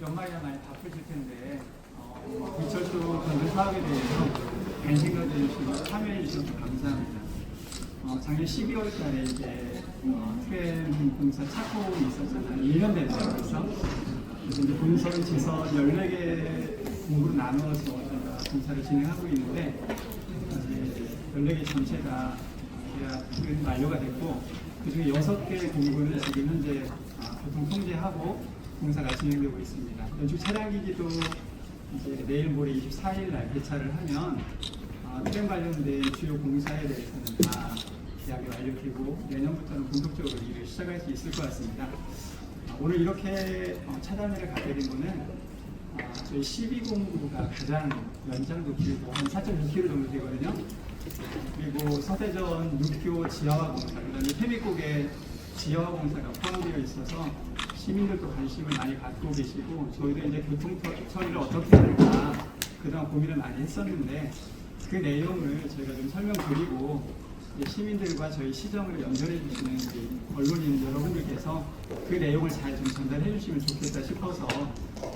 연말이라 많이 바쁘실 텐데 구철도 건설 사업에 대해서 관심 가져주시고 참여해 주셔서 감사합니다. 작년 12월 달에 이제 트램 공사 착공이 있었잖아요. 1년 됐죠, 벌써. 그래서 이제 본선 지선 14개 공구로 나누어서 저희가 공사를 진행하고 있는데, 이제 14개 전체가 계약은 만료가 됐고, 그 중에 6개 공구는 지금 현재 교통 통제하고 공사가 진행되고 있습니다. 연축 차량기기도 이제 내일 모레 24일 날 개차를 하면 트램 관련된 주요 공사에 대해서는 다 계약이 완료되고 내년부터는 본격적으로 일을 시작할 수 있을 것 같습니다. 오늘 이렇게 차단회를 갖게 된 거는 저희 12공구가 가장 연장도 길고 한 4.2km 정도 되거든요. 그리고 서대전 6교 지하화 공사, 그다음에 태미곡에 지하화 공사가 포함되어 있어서 시민들도 관심을 많이 갖고 계시고, 저희도 이제 교통 처리를 어떻게 할까 그동안 고민을 많이 했었는데, 그 내용을 저희가 좀 설명드리고 시민들과 저희 시정을 연결해 주시는 언론인 여러분들께서 그 내용을 잘 좀 전달해 주시면 좋겠다 싶어서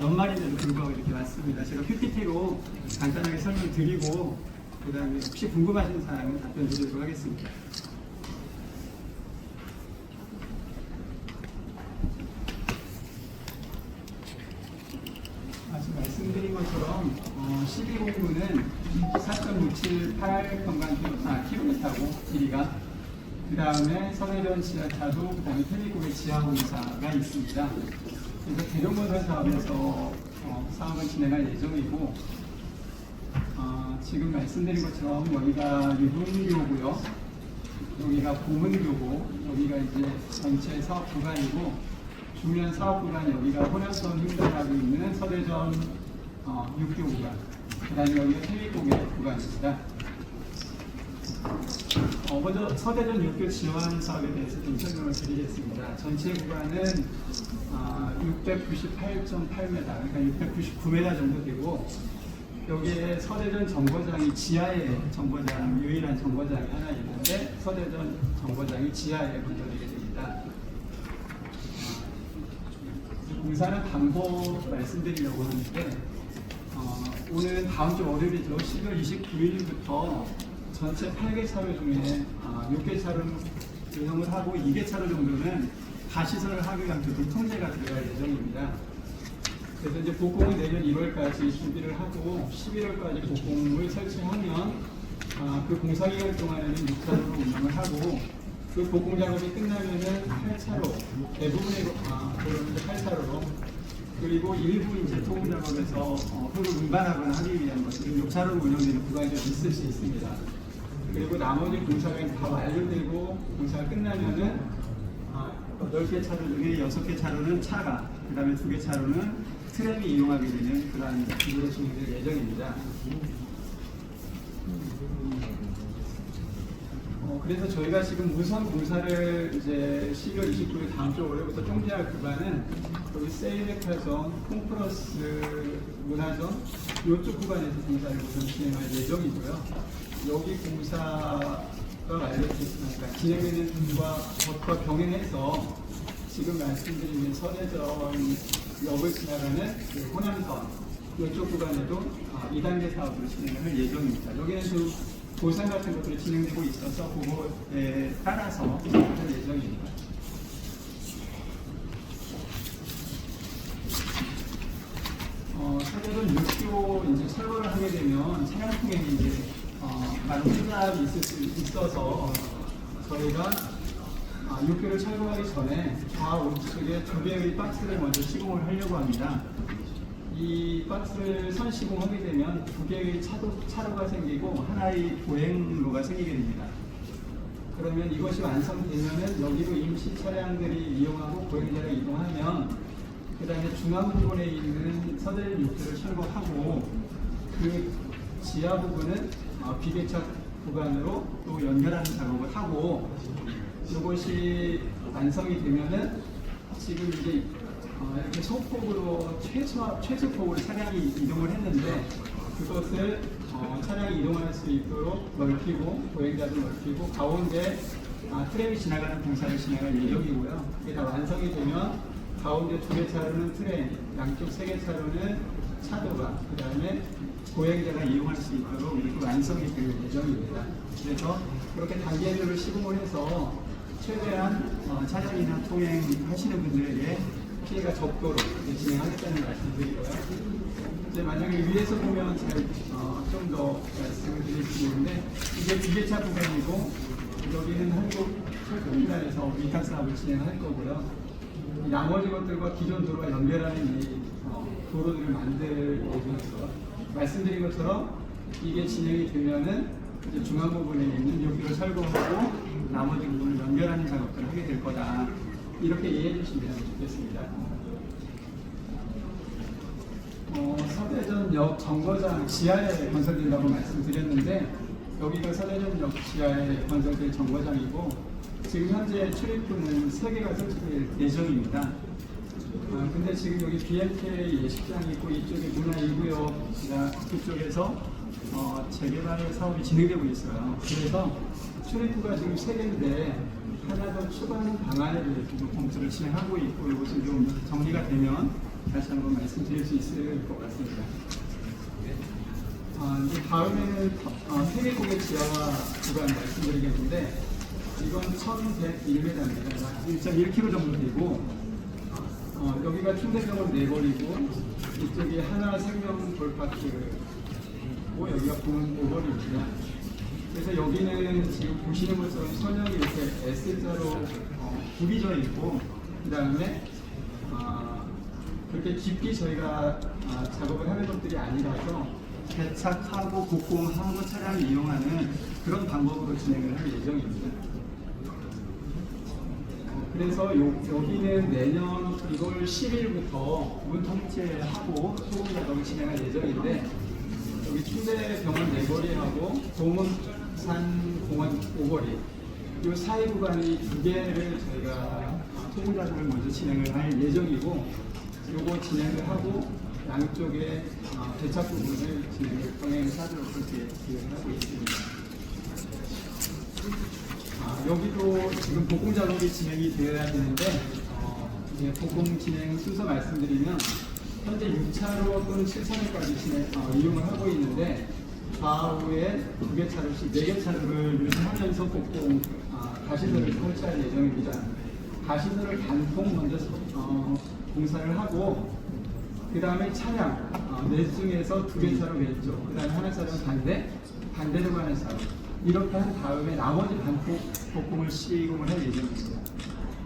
연말인데도 불구하고 이렇게 왔습니다. 제가 PPT로 간단하게 설명드리고 그 다음에 혹시 궁금하신 사항은 답변 드리도록 하겠습니다. 지금 말씀드린 것처럼 12공구는 4.678평방킬로미터고 길이가, 그 다음에 서대전 지하차도, 그 다음에 태미곡의 지하공사가 있습니다. 그래서 대동건설 사업에서 사업을 진행할 예정이고, 지금 말씀드린 것처럼 여기가 유분교고요, 여기가 고문교고, 여기가 이제 전체 사업 구간이고, 중요한 사업 구간이 여기가 혼합선 횡단하고 있는 서대전 6교 구간, 그 다음에 여기가 태미곡의 구간입니다. 먼저 서대전 6교 지원 사업에 대해서 좀 설명을 드리겠습니다. 전체 구간은 698.8m, 그러니까 699m 정도 되고, 여기에 서대전 정거장이 지하에 정거장, 유일한 정거장이 하나 있는데 서대전 정거장이 지하에 건설되게 됩니다. 공사는 방법 말씀드리려고 하는데, 오늘 다음 주 월요일이죠. 12월 29일부터 전체 8개 차로 중에 6개 차로는 운영을 하고 2개 차로 정도는 가시설을 하기 위한 교통 통제가 들어갈 예정입니다. 그래서 이제 복공은 내년 1월까지 준비를 하고 11월까지 복공을 설치하면 그 공사 기간 동안에는 6차로로 운영을 하고, 그 복공 작업이 끝나면은 8차로, 대부분의 도로는 8차로로, 그리고 일부 이제 토공 작업에서 흙을 운반하거나 하기 위한 것들은 6차로로 운영되는 구간이 좀 있을 수 있습니다. 그리고 나머지 공사가 다 완료되고 공사가 끝나면은 8개 차로 중에 6개 차로는 차가, 그 다음에 2개 차로는 트램이 이용하게 되는 그러한 구조로 진행될 예정입니다. 그래서 저희가 지금 우선 공사를 이제 12월 29일 다음 주 월요일부터 종지할 구간은 여기 세이백화점, 콩플러스 문화점 이쪽 구간에서 공사를 우선 진행할 예정이고요. 여기 공사가 완료됐으니까 진행되는 것과 병행해서 지금 말씀드린 서대전 역을 지나가는 그 호남선 이쪽 구간에도 2단계 사업으로 진행을 할 예정입니다. 여기는 좀 보상 같은 것들이 진행되고 있어서 그거에 따라서 진행할 예정입니다. 서대전 6교 이제 철거를 하게 되면 차량 통행이 이제 많은 혼잡이 있을 수 있어서 저희가 6교를 철거하기 전에 좌우측에 2개의 박스를 먼저 시공을 하려고 합니다. 이 박스를 선 시공하게 되면 2개의 차로가 생기고 하나의 보행로가 생기게 됩니다. 그러면 이것이 완성되면은 여기로 임시 차량들이 이용하고 보행자가 이동하면, 그 다음에 중앙 부분에 있는 서대전 6교를 철거하고 그 지하 부분은 비개착 구간으로 또 연결하는 작업을 하고, 이것이 완성이 되면은 지금 이제 이렇게 소폭으로 최소폭으로 차량이 이동을 했는데, 그것을 차량이 이동할 수 있도록 넓히고 보행자도 넓히고 가운데 트램이 지나가는 공사를 진행할 예정이고요. 이게 다 완성이 되면 가운데 2개 차로는 트레인, 양쪽 3개 차로는 차도가, 그 다음에 보행자가 이용할 수 있도록 이렇게 완성이 될 예정입니다. 그래서 그렇게 단계별로 시공을 해서 최대한 차량이나 통행하시는 분들에게 피해가 적도록 진행하겠다는 말씀드리고요. 이제 만약에 위에서 보면 좀 더 말씀을 드릴 수 있는데, 이게 기계차 구간이고 여기는 한국철도공단에서 위탁 사업을 진행할 거고요. 이 나머지 것들과 기존 도로가 연결하는 이 도로들을 만들 예정이고요. 말씀드린 것처럼 이게 진행이 되면은 이제 중앙 부분에 있는 여기를 철거하고 나머지 부분을 연결하는 작업들을 하게 될 거다. 이렇게 이해해 주시면 좋겠습니다. 서대전역 정거장 지하에 건설된다고 말씀드렸는데, 여기가 서대전역 지하에 건설될 정거장이고, 지금 현재 출입구는 3개가 설치될 예정입니다. 근데 지금 여기 BMK 예식장이 있고 이쪽에 문화 2구역 그쪽에서 재개발 사업이 진행되고 있어요. 그래서 출입구가 지금 3개인데 하나 더 추가하는 방안을 지금 검토를 진행하고 있고, 이것이 좀 정리가 되면 다시 한번 말씀드릴 수 있을 것 같습니다. 이제 다음에는 세계고객 지하 구간 말씀드리겠는데, 이건 1101m입니다. 1.1km 정도 되고, 여기가 충대병원 내거리고, 이쪽이 하나생명 볼파크고, 여기가 공원 오거리입니다. 그래서 여기는 지금 보시는 것처럼 선형이 이렇게 S자로 굽이져 있고, 그 다음에 그렇게 깊이 저희가 작업을 하는 것들이 아니라서 개착하고 복공하고 차량을 이용하는 그런 방법으로 진행을 할 예정입니다. 그래서 여기는 내년 1월 10일부터 문 통제하고 소금 작업을 진행할 예정인데, 여기 충대병원 내거리하고 동문산 공원 오거리 이 사이 구간이 2개를 저희가 소금 작업을 먼저 진행을 할 예정이고, 요거 진행을 하고 양쪽에 대착 부분을 병행을 하도록 그렇게 진행을 하고 있습니다. 여기도 지금 복공 작업이 진행이 되어야 되는데, 이제 복공 진행 순서 말씀드리면, 현재 6차로 또는 7차로까지 이용을 하고 있는데, 좌우에 2개 차로씩 4개 차로를 유지하면서 복공 가시도를 설치할 예정입니다. 가시도를 단통 먼저 공사를 하고, 그 다음에 차량 내중에서 2개 차로 왼쪽, 그 다음에 하나 차로는 반대로 가는 차로, 이렇게 한 다음에 나머지 반폭 복공을 시공을 할 예정입니다.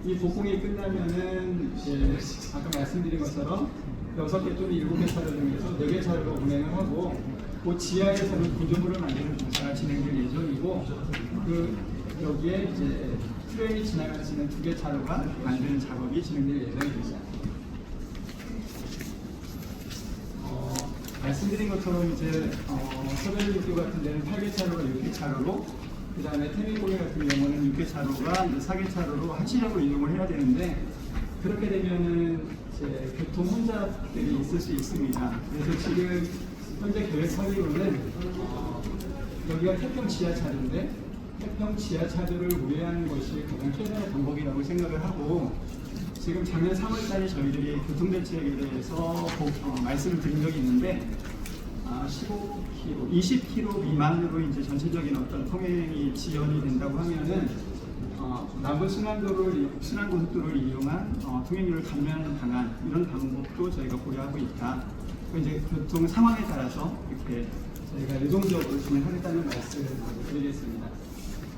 이 복공이 끝나면은 이제 아까 말씀드린 것처럼 6개 또는 7개 차로 중에서 4개 차로로 운행을 하고, 그 지하에서는 구조물을 만드는 공사가 진행될 예정이고, 여기에 이제 트레인이 지나갈 수 있는 2개 차로가 만드는 작업이 진행될 예정입니다. 말씀드린 것처럼 이제 서대전교 같은 데는 8개 차로가 6개 차로로, 그 다음에 태민고개 같은 경우는 6개 차로가 4개 차로로 한시적으로 이용을 해야 되는데, 그렇게 되면은 이제 교통 혼잡들이 있을 수 있습니다. 그래서 지금 현재 계획하기로는 여기가 태평 지하차도인데, 태평 지하차도를 우회하는 것이 가장 최선의 방법이라고 생각을 하고, 지금 작년 3월달에 저희들이 교통대책에 대해서 말씀을 드린 적이 있는데, 15km, 20km 미만으로 이제 전체적인 어떤 통행이 지연이 된다고 하면은 남부 순환고속도로를 이용한 통행료를 감면하는 방안, 이런 방법도 저희가 고려하고 있다. 이제 교통 상황에 따라서 이렇게 저희가 유동적으로 진행하겠다는 말씀을 드리겠습니다.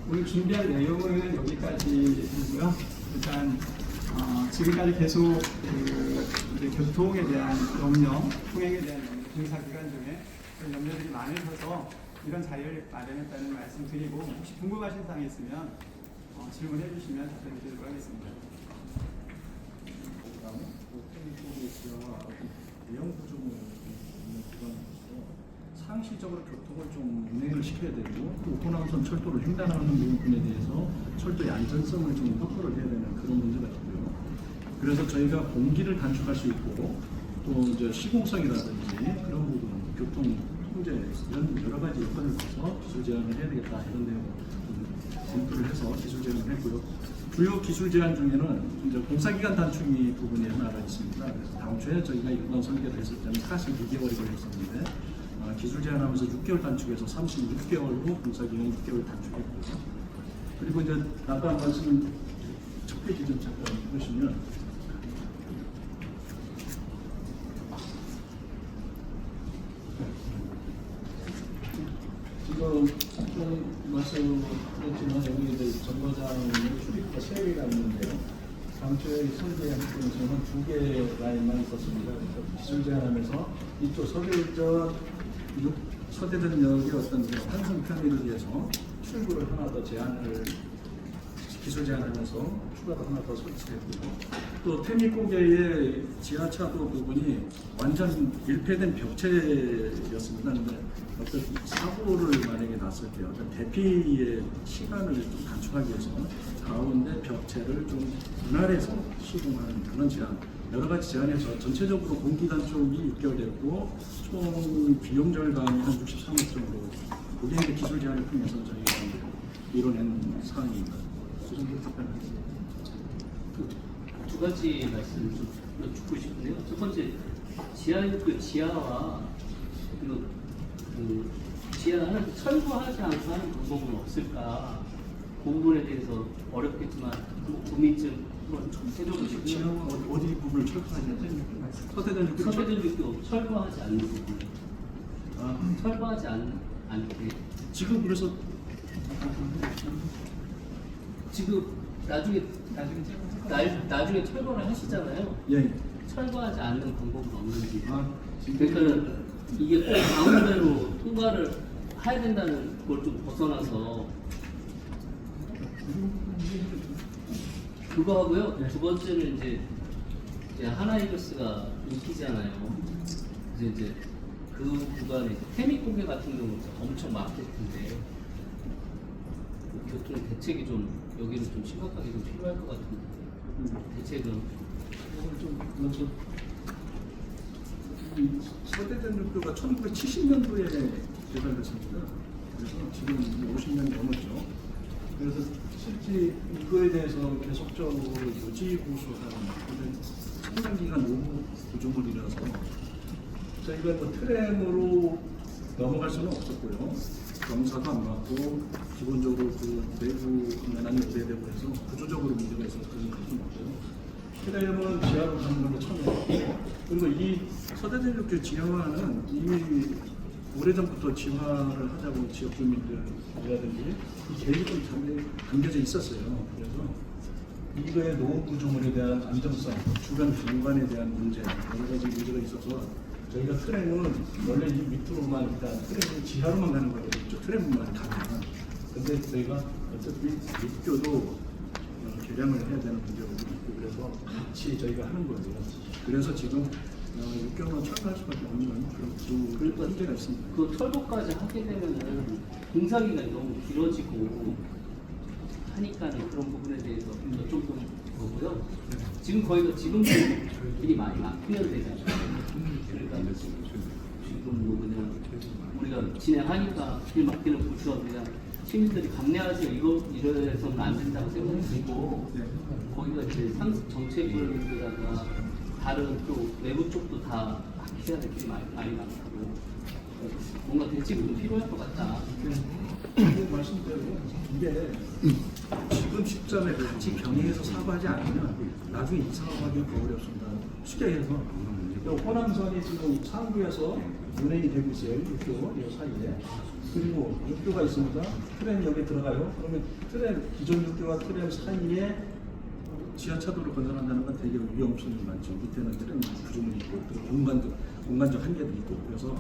오늘 준비한 내용은 여기까지이고요. 일단 지금까지 계속 이제 교통에 대한 염려, 통행에 대한 공사 기간 중에 그런 염려들이 많으셔서 이런 자리를 마련했다는 말씀 드리고, 혹시 궁금하신 사항이 있으면 질문해 주시면 답변 드리도록 하겠습니다. 대형 구조물 있는 구간에서 상시적으로 교통을 좀 운행을 시켜야 되고, 또 오토나우선 철도를 횡단하는 부분에 대해서 철도의 안전성을 좀 확보를 해야 되는 그런 문제가 있고요. 그래서 저희가 공기를 단축할 수 있고, 또 이제 시공성이라든지 그런 부분, 교통 통제 이런 여러 가지 여건을 봐서 기술 제한을 해야 되겠다, 이런 내용을 검토를 해서 기술 제한을 했고요. 주요 기술 제안 중에는 이제 공사기간 단축이 부분이 하나가 있습니다. 그래서 다음 주에 저희가 이번 설계를 했을 때는 42개월이 걸렸었는데 기술 제안하면서 6개월 단축해서 36개월로 공사기간 6개월 단축했고요. 그리고 이제 아까 말씀 첫 페이지 좀 잠깐 보시면 지금 좀 말씀드렸지만 여기 이제 정거장의 출입구가 3개가 있는데요. 당초에 설계한 쪽에서는 2개 라인만 있었습니다. 그래서 기술 제한하면서 이쪽 서대전역의 어떤 그 환승 편의를 위해서 출구를 하나 더 제한을 기술 제한하면서 추가로 하나 더 설치했고요. 또 태미고개의 지하차도 부분이 완전 밀폐된 벽체였습니다. 근데 어떤 사고를 만약에 났을 때 어떤 대피의 시간을 좀 단축하기 위해서 가운데 벽체를 좀 분할해서 시공하는 그런 제한, 여러 가지 제한에서 전체적으로 공기 단축이 6개월 됐고 총 비용 절감이 한 63억 정도. 그게 이제 기술 제한을 통해서 저희가 이뤄낸 사항입니다. 그 정도 답변하겠습니다. 두 가지 말씀을 좀 여쭙고 싶은데요. 첫 번째, 지하와 그 지하는 철거하지 않고 하는 방법은 없을까? 그 부분에 대해서 어렵겠지만 고민증 한번 좀 해주고 싶고요. 지하와 어디 부분을 철거하냐면 서대전 서대전육교 철거하지 않는 부분. 철거하지 않게. 지금 그래서 지금 나중에 철거를 하시잖아요. 예. 철거하지 않는 방법은 없는지. 지금 그러니까 이게 꼭 가운데로 통과를 해야 된다는 걸 좀 벗어나서 그거 하고요. 두 번째는 이제 하나이글스가 인기잖아요. 그래서 이제 그 구간에 태미고개 같은 경우는 엄청 막힐 텐데 교통 대책이 좀 여기는 좀 심각하게 좀 필요할 것 같은데 대책은 좀 먼저 서대전육교가 1970년도에 개발됐습니다. 그래서 지금 50년 넘었죠. 그래서 실제 이거에 대해서 계속적으로 유지 보수하는 상당 기간 노후 구조물이라서 저희가 뭐 트램으로 넘어갈 수는 없었고요. 경사도 안 맞고 기본적으로 그 내부 공간이 오래되고 해서 구조적으로 문제가 있어서 그런 것도 없고요. 트램은 지하로 가는 걸로 처음에 그리고 이 서대전육교 지하화는 이미 오래전부터 지하를 하자고 지역 주민들이라든지 이 계획이 좀 담겨져 있었어요. 그래서 이거의 노후 구조물에 대한 안정성, 주변 공간에 대한 문제, 여러 가지 문제가 있어서 저희가 트램은 원래 이 밑으로만 일단 트램은 지하로만 가는 거예요. 이쪽 트램만 가면. 근데 저희가 어차피 육교도 개량을 해야 되는 문제가 있고 그래서 같이 저희가 하는 거예요. 그래서 지금 육교만 철거할 수밖에 없는 그런 문제가 있습니다. 그 철거까지 하게 되면은 공사기간이 너무 길어지고 하니까는 그런 부분에 대해서 여쭤보는 거고요. 지금 거의가 지금도 길이 많이 막히는 데잖아요. 그러니까 지금 뭐 그냥 우리가 진행하니까 길 막히는 부처 그냥 시민들이 감내하세요. 이래서는 안 된다고 생각이 들고 거기가 이제 상습 정책을다가 다른 또 외부 쪽도 다 막혀야 될 길이 많이 많고 뭔가 대책이 좀 필요할 것 같다. 말씀대로 이게 지금 시점에 같이 병행해서 사고하지 않으면 나중에 이 사고하기가 더 어렵습니다. 쉽게 해서 호남선이 지금 상부에서 운행이 되고 있어요. 육교 이 사이에. 그리고 육교가 있습니다. 트램이 여기 들어가요. 그러면 트램 기존 육교와 트램 사이에 지하차도로 건너간다는 건 되게 위험성이 많죠. 밑에는 트램 구조물이 있고 그리고 공간적 한계도 있고 그래서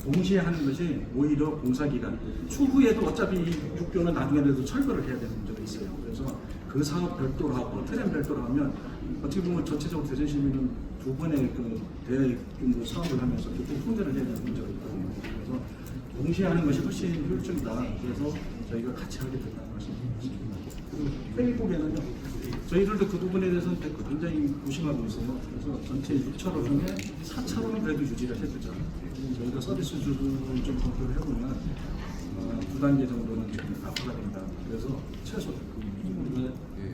동시에 하는 것이 오히려 공사기간 추후에도 어차피 이 육교는 나중에라도 철거를 해야 되는 문제가 있어요. 그래서 그 사업 별도로 하고 트램 별도로 하면 어떻게 보면 전체적으로 대전시민은 두 번의 그 대규모 사업을 하면서 교통 통제를 해야 되는 문제가 있거든요. 그래서 동시에 하는 것이 훨씬 효율적이다. 그래서 저희가 같이 하게 됐다는 말씀입니다. 그리고 페이북에는요. 저희들도 그 부분에 대해서는 굉장히 고심하고 있어요. 그래서 전체 6차로 중에 4차로는 그래도 유지를 해주자. 저희가 서비스 주를 좀 검토를 해보면 2단계 정도는 좀 아파가 된다. 그래서 최소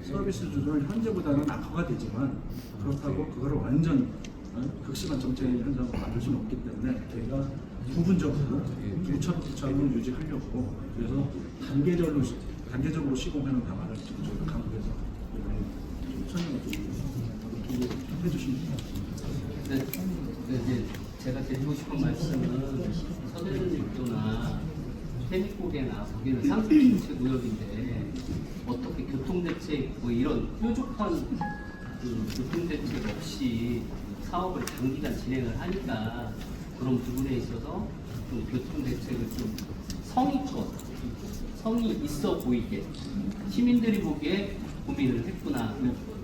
서비스주를 현재보다는 악화가 되지만 그렇다고 그거를 완전 극심한 정체의 현상으로 만들 수는 없기 때문에 저희가 부분적으로 일차적으로 유지하려고 그래서 단계적으로 시공하는 방안을 지금 저희가 강구해서 설명을 좀 해주시면 됩니다. 이제 제가 드리고 싶은 말씀은 서대문 육도나 태미고개나 거기는 상습정책 구역인데 어떻게 교통대책 뭐 이런 뾰족한 그 교통대책 없이 사업을 장기간 진행을 하니까 그런 부분에 있어서 좀 교통대책을 좀 성이 있어 보이게 시민들이 보기에 고민을 했구나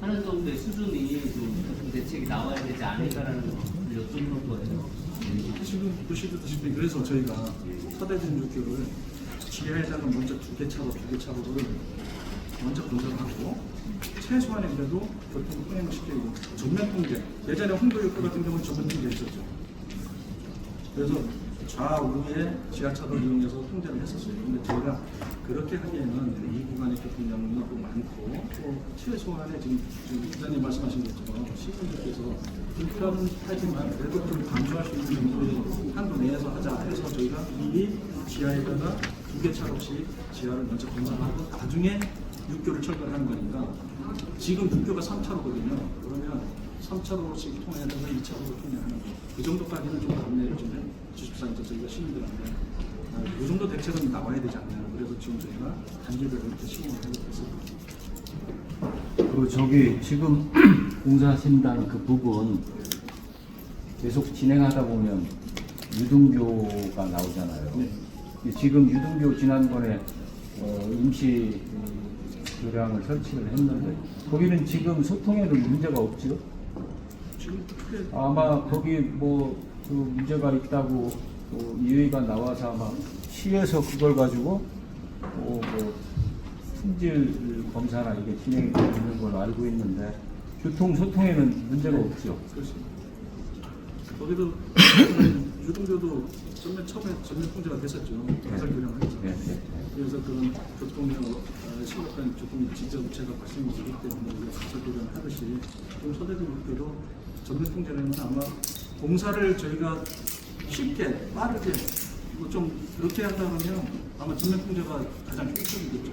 하는 정도의 수준이 좀 교통대책이 나와야 되지 않을까라는 걸 여쭙는 거예요. 지금 보시다시피 그래서 저희가 서대문 육교를 지하에다가 먼저 두 개 차로를 먼저 건설하고 최소한의 그래도 교통을 통행을 시키고 전면 통제 예전에 홍도육교 같은 경우는 전면 통제 있었죠. 그래서 좌우에 지하차도를 이용해서 통제를 했었어요. 근데 저희가 그렇게 하기에는 이 구간의 교통량이 또 많고 또 최소한의 지금 기자님 말씀하신 것처럼 시민들께서 불편하지만 그래도 좀 감수할 수 있는 정도의 한도 내에서 하자 해서 저희가 미리 지하에다가 두 개 차로씩 지하를 먼저 건설하고 나중에 육교를 철거하는 거니까 지금 육교가 3차로거든요. 그러면 3차로씩 통해서 2차로로 통행하는 거. 그 정도까지는 좀 안내를 좀 해주십사 이제 저희가 시민들한테 이 정도 대책은 나와야 되지 않나요? 그래서 지금 저희가 단계별로 이렇게 시공을 하고 있습니다. 그 저기 지금 공사하신다는 그 부분 계속 진행하다 보면 유등교가 나오잖아요. 네. 지금 유등교 지난번에 임시 교량을 설치를 했는데 거기는 지금 소통에는 문제가 없죠? 지금 크게 아마 거기 뭐 그 문제가 있다고 이의가 나와서 아마 시에서 그걸 가지고 뭐 품질 검사나 이게 진행이 되는 걸로 알고 있는데 교통 소통에는 문제가 없죠. 그렇습니다. 거기도 유등교도 처음에 전면 통제가 됐었죠. 건설 교량을 했죠. 네, 네. 그래서 그런 교통량 심각한 교통 지저체가 발생이 되기 때문에 우리가 건설 교량을 하듯이 지금 서대문 육교도 전면 통제라면 아마 공사를 저희가 쉽게 빠르게 뭐 좀 그렇게 한다 그러면 아마 전면 통제가 가장 효율적이겠죠.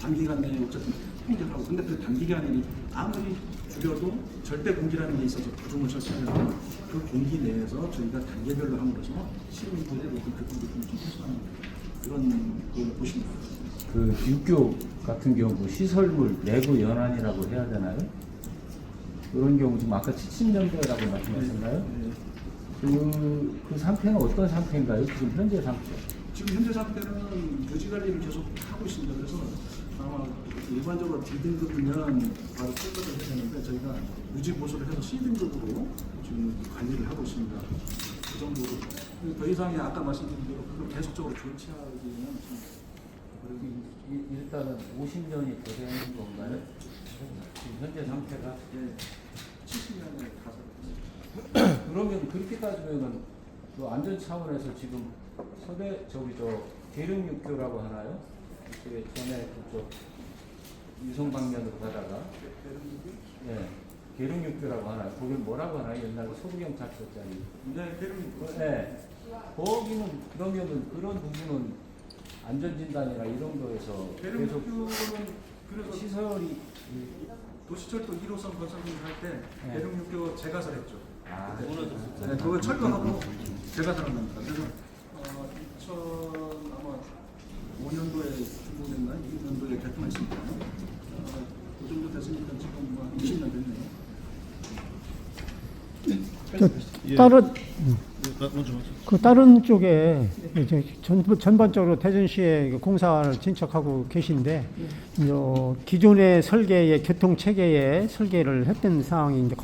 단기간 내에 어쨌든 통제를 하고 근데 그 단기간에 아무리 줄여도 절대 공기라는 게 있어서 구조물 설치하려면 그 공기 내에서 저희가 단계별로 함으로써 시민들의 어떤 교통교통을 좀 해소하는 그런 걸 보시면 됩니다. 그 육교 같은 경우 시설물 내부 연한이라고 해야 되나요? 그런 경우 지금 아까 70년대라고 말씀하셨나요? 네. 그 상태는 어떤 상태인가요? 지금 현재 상태? 지금 현재 상태는 유지 관리를 계속 하고 있습니다. 그래서 아마 일반적으로 D등급이면 바로 출발을 해야 되는데 저희가 유지 보수를 해서 C등급으로 지금 관리를 하고 있습니다. 그 정도로 더 이상의 아까 말씀드린 대로 그걸 계속적으로 조치하기에는 좀 일단은 50년이 더 되는 건가요? 지금 현재 상태가? 네, 70년에 가서 그러면 그렇게 따지면은 그 안전 차원에서 지금 계룡육교라고 하나요? 그 전에 그쪽 유성 방면으로 가다가 예, 계룡육교라고 하나요? 거기 뭐라고 하나요? 옛날에 소부경찰서장이 네, 대륙 네. 거기는 그러면은 그런 부분은 안전진단이나 이런 거에서 계속 대륙교는 그래서 시설이 도시철도 1호선 건설을 할때 네. 대륙육교 재가설 했죠. 아, 네, 그걸 철거하고 재가설을 합니다. 그래서 2000 아마 5년도에 준공됐나 2년도에 개통했습니다. 그 정도 됐으니까 지금 뭐 20년 됐네요. 다른 다른 쪽에 이제 전반적으로 대전시에 공사를 진척하고 계신데 기존의 설계의 교통 체계의 설계를 했던 상황이 이제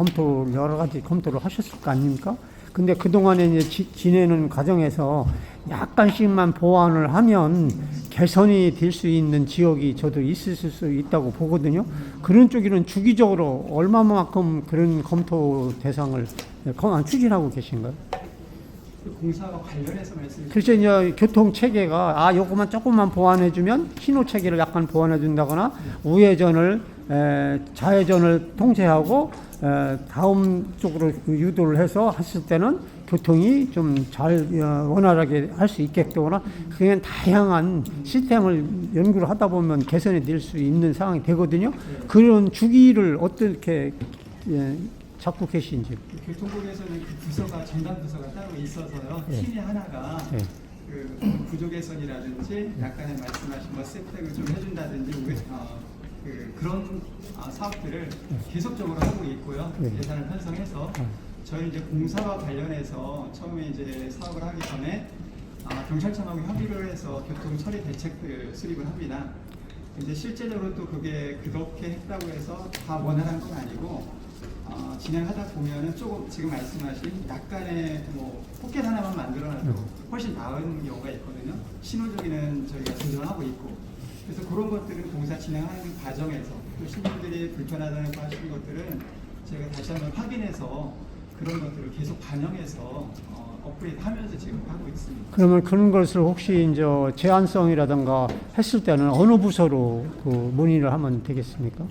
여러 가지 검토를 하셨을 거 아닙니까? 근데 그 동안에 이제 지내는 과정에서 약간씩만 보완을 하면 개선이 될 수 있는 지역이 저도 있을 수 있다고 보거든요. 그런 쪽에는 주기적으로 얼마만큼 그런 검토 대상을 추진하고 계신가요? 공사와 관련해서 말씀해 그래서 이제 교통 체계가 요거만 조금만 보완해주면 신호 체계를 약간 보완해준다거나 우회전을 좌회전을 통제하고 다음 쪽으로 유도를 해서 했을 때는 교통이 좀 잘 원활하게 할 수 있겠거나 그냥 다양한 시스템을 연구를 하다 보면 개선이 될 수 있는 상황이 되거든요. 그런 주기를 어떻게 잡고 계신지. 교통국에서는 그 부서가 전담 부서가 따로 있어서요. 예. 팀이 하나가 예. 그 구조 개선이라든지 약간의 말씀하신 뭐 세팅을 좀 해준다든지 그런 사업들을 계속적으로 하고 있고요. 예. 예산을 편성해서 저희 이제 공사와 관련해서 처음에 이제 사업을 하기 전에 경찰청하고 협의를 해서 교통 처리 대책들 수립을 합니다. 이제 실제적으로 또 그게 그렇게 했다고 해서 다 원활한 건 아니고 진행하다 보면은 조금 지금 말씀하신 약간의 뭐 포켓 하나만 만들어놔도 훨씬 나은 경우가 있거든요. 신호조기는 저희가 조정하고 있고 그래서 그런 것들은 공사 진행하는 과정에서 또 시민들이 불편하다는 거 하시는 것들은 저희가 다시 한번 확인해서 그런 것들을 계속 반영해서 업그레이드 하면서 지금 하고 있습니다. 그러면 그런 것을 혹시 이제 제한성이라든가 했을 때는 어느 부서로 그 문의를 하면 되겠습니까?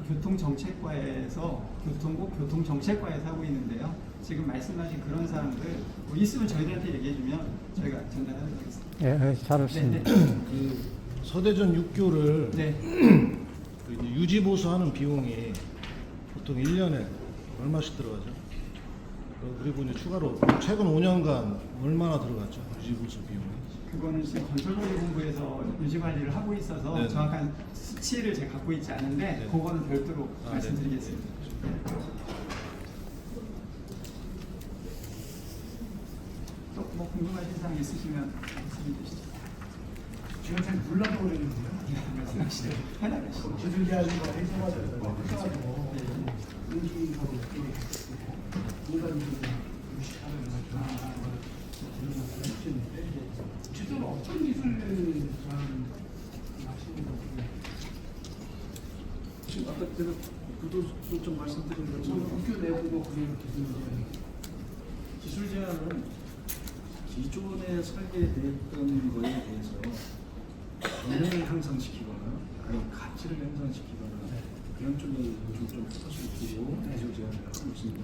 교통정책과에서 교통국 교통정책과에서 하고 있는데요. 지금 말씀하신 그런 사항들 뭐 있으면 저희들한테 얘기해주면 저희가 전달하도록 하겠습니다. 예, 잘했습니다. 그 서대전 6교를 네. 그 이제 유지 보수하는 비용이 보통 1년에 얼마씩 들어가죠? 그리고 이제 추가로 최근 5년간 얼마나 들어갔죠? 유지 보수 비용이? 그거는 지금 건설관리본부에서 유지관리를 하고 있어서 네네. 정확한 수치를 제가 갖고 있지 않은데 네. 그거는 별도로 아, 말씀드리겠습니다. 또 뭐 궁금하신 사항 있으시면 말씀해 주시죠. 지금 잘 몰라도 그랬는데요. 말씀하시죠. 편하시죠. 기술계 하신 거 해줘가지고 해가지고 인기하고 인간이 지금 어떤 기술을 하시는 거예요? 지금 아까 제가 구도도 좀 말씀드린 것처럼 학교 내부도 그런 기술이에요. 기술 제한은 기존에 설계됐던 거에 대해서 기능을 향상시키거나 아니면 가치를 향상시키거나 그런 쪽에 좀 포커스를 두고 기술 제한을 하고 있습니다.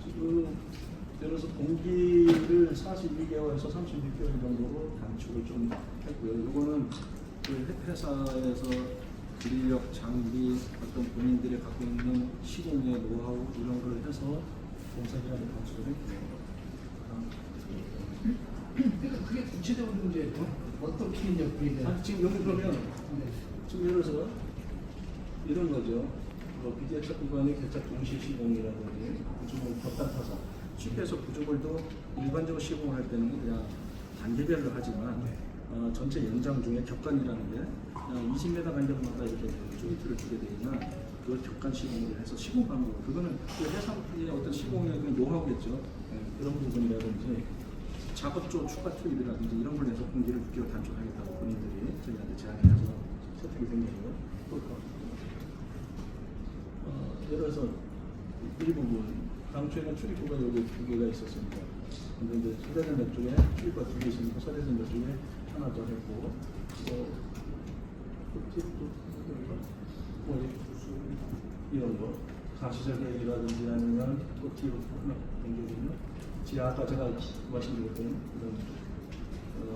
지금 예를 들어서 동기를 42개월에서 36개월 정도로 단축을 좀 했고요. 이거는 그 회사에서 인력, 장비, 어떤 본인들이 갖고 있는 시공의 노하우 이런 걸 해서 공사 기간을 단축을 했고요. 그게 구체적으로 이제 어떻게 이제 그게 아니, 지금 여기 그러면 네. 지금 예를 들어서 이런 거죠. 비대차 구간의 개착 동시 시공이라든지 구조물 덧단 타사 쉽게 해서 구조물도 일반적으로 시공을 할 때는 그냥 단계별로 하지만 전체 연장 중에 격간이라는 게 그냥 20m 간격마다 이렇게 조인트를 주게 되면 그걸 격간 시공을 해서 시공 방법 그거는 그 회사의 어떤 시공의 그 노하우겠죠. 네, 그런 부분이라든지 작업조 추가 투입이라든지 이런 걸 해서 공기를 6개월 단축하겠다고 본인들이 저희한테 제안해서 채택이 된 거고요. 예를 들어서 일부분 당초에는 출입구가 여기 2개가 있었습니다. 근데 이제 서대전 쪽에 출입구가 2개 있으니까 서대전 쪽에 하나 더 했고 이런 거 가시적 계획이라든지 아니면 또 뒤로 하나 연결되면 지하 아까 제가 말씀드렸던 이런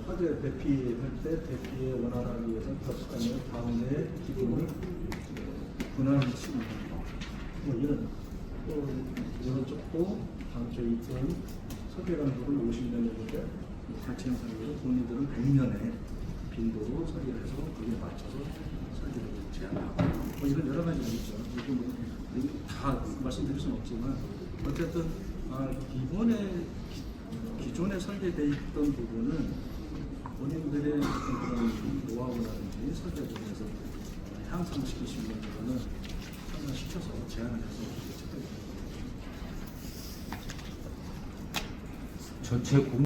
화재 대피할 때 대피에 원활하기 위해서 더스타는 가운데 기둥을 분할을 치는 거. 뭐 이런 또 이런 쪽도 당초에 있던 설계관도를 50년 정도에 같이 형성해서 본인들은 100년에 빈도로 설계를 해서 거기에 맞춰서 설계를 제안하고 뭐 이런 여러 가지가 있죠. 이거 뭐 다 말씀드릴 수는 없지만 어쨌든 기존에 설계되어 있던 부분은 본인들의 어떤 그런 노하우라든지 설계 부분에서 향상시킬 수 있는 부분은 향상시켜서 제안을 해서 전체